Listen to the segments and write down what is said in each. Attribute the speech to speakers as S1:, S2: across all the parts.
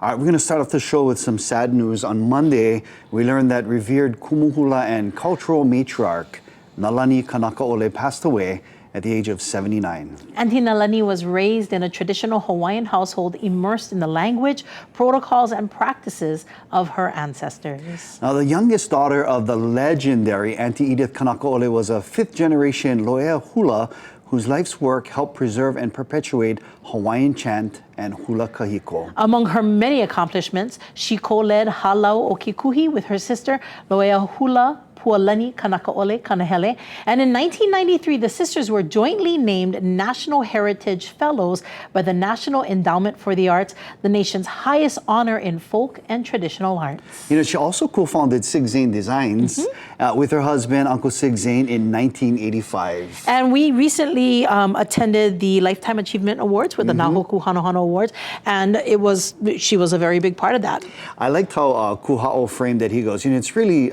S1: All right, we're going to start off the show with some sad news. On Monday, we learned that revered Hula and cultural matriarch Nālani Kanakaʻole passed away at the age of 79.
S2: Auntie Nālani was raised in a traditional Hawaiian household immersed in the language, protocols, and practices of her ancestors.
S1: Now, the youngest daughter of the legendary Auntie Edith Kanakaʻole was a fifth-generation Loea Hula whose life's work helped preserve and perpetuate Hawaiian chant and hula kahiko.
S2: Among her many accomplishments, she co-led Halau o Kikuhi with her sister Loea Hula Nālani Kanakaʻole Kanahele. And in 1993, the sisters were jointly named National Heritage Fellows by the National Endowment for the Arts, the nation's highest honor in folk and traditional arts.
S1: You know, she also co-founded Sig Zane Designs with her husband, Uncle Sig Zane, in 1985.
S2: And we recently attended the Lifetime Achievement Awards with the Nahoku Hanohano Awards, and she was a very big part of that.
S1: I liked how Kuha'o framed it. He goes, you know, it's really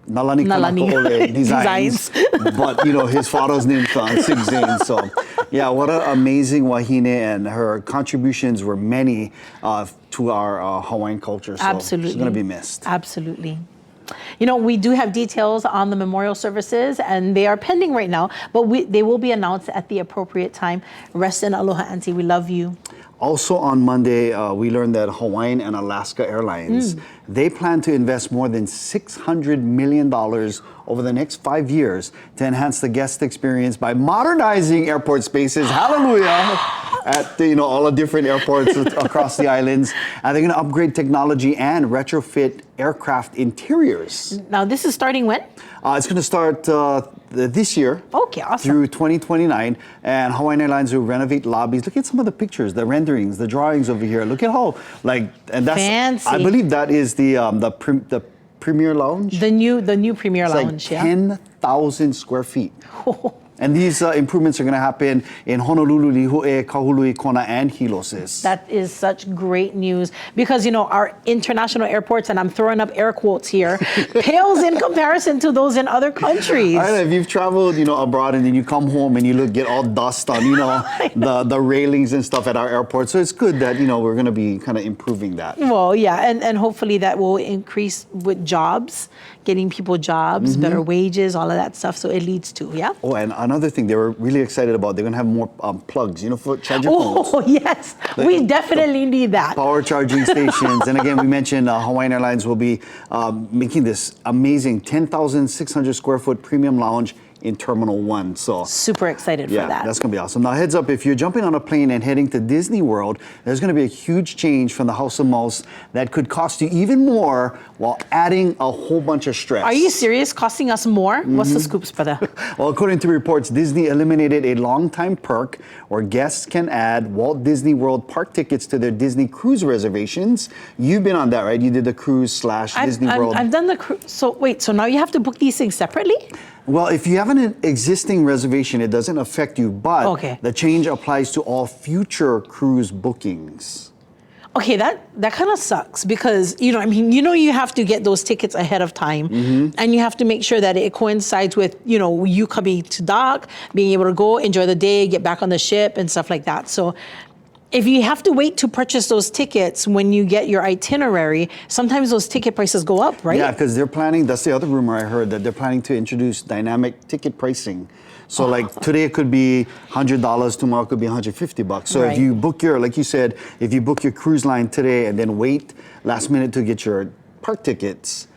S1: Nālani Kanakaʻole Designs, but you know, his father's name is Sig Zane. So yeah, what an amazing wahine, and her contributions were many to our Hawaiian culture. So
S2: Absolutely.
S1: She's going to be missed.
S2: Absolutely. You know, we do have details on the memorial services, and they are pending right now, but they will be announced at the appropriate time. Rest in aloha, Auntie. We love you.
S1: Also on Monday, we learned that Hawaiian and Alaska Airlines, they plan to invest more than $600 million over the next 5 years to enhance the guest experience by modernizing airport spaces. Hallelujah! At all the different airports across the islands. And they're going to upgrade technology and retrofit aircraft interiors.
S2: Now, this is starting when?
S1: It's going to start this year.
S2: Okay, awesome.
S1: Through 2029. And Hawaiian Airlines will renovate lobbies. Look at some of the pictures, the renderings, the drawings over here. Look at how, and that's,
S2: fancy.
S1: I believe that is the Premier Lounge.
S2: The new Premier Lounge,
S1: like 10,000 square feet. And these improvements are going to happen in Honolulu, Lihue, Kahului, Kona, and Hilosis.
S2: That is such great news because, you know, our international airports, and I'm throwing up air quotes here, pales in comparison to those in other countries.
S1: I don't know, if you've traveled, abroad and then you come home and you get all dust on, the railings and stuff at our airport. So it's good that, we're going to be kind of improving that.
S2: Well, yeah, and hopefully that will increase with jobs, getting people jobs, better wages, all of that stuff. So it leads to, yeah.
S1: Oh, and another thing they were really excited about, they're going to have more plugs, for charge your phones.
S2: Oh, yes. We definitely need that.
S1: Power charging stations. And again, we mentioned Hawaiian Airlines will be making this amazing 10,600 square foot premium lounge in Terminal 1. So
S2: super excited for that.
S1: Yeah, that's going to be awesome. Now, heads up, if you're jumping on a plane and heading to Disney World, there's going to be a huge change from the House of Mouse that could cost you even more while adding a whole bunch of stress.
S2: Are you serious? Costing us more? What's the scoops, brother?
S1: Well, according to reports, Disney eliminated a long-time perk where guests can add Walt Disney World park tickets to their Disney cruise reservations. You've been on that, right? You did the cruise / Disney World.
S2: I've done the cruise. So wait, so now you have to book these things separately?
S1: Well, if you have an existing reservation, it doesn't affect you, but
S2: okay,
S1: the change applies to all future cruise bookings.
S2: Okay, that kind of sucks because, you have to get those tickets ahead of time and you have to make sure that it coincides with, you coming to dock, being able to go, enjoy the day, get back on the ship and stuff like that. So if you have to wait to purchase those tickets when you get your itinerary, sometimes those ticket prices go up, right?
S1: Yeah, because they're planning, that's the other rumor I heard, that they're planning to introduce dynamic ticket pricing. So like today it could be $100, tomorrow it could be $150. So if you book like you said, if you book your cruise line today and then wait last minute to get your park tickets,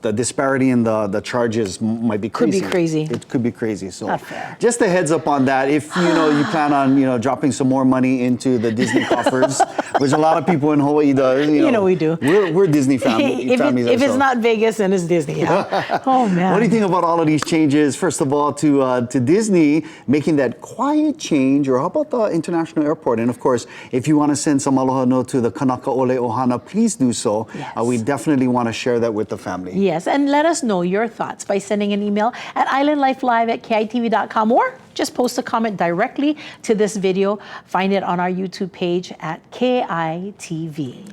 S1: the disparity in the charges might be crazy.
S2: Could be crazy.
S1: It could be crazy. So
S2: not fair.
S1: Just a heads up on that. If you plan on dropping some more money into the Disney coffers, which a lot of people in Hawaii do.
S2: We do.
S1: We're Disney families.
S2: If it's not Vegas, then it's Disney. Yeah. Oh man.
S1: What do you think about all of these changes? First of all, to Disney making that quiet change, or how about the international airport? And of course, if you want to send some aloha no to the Kanakaʻole Ohana, please do so.
S2: Yes.
S1: We definitely want to share that with the family.
S2: Yes, and let us know your thoughts by sending an email at islandlifelive@kitv.com or just post a comment directly to this video. Find it on our YouTube page at KITV.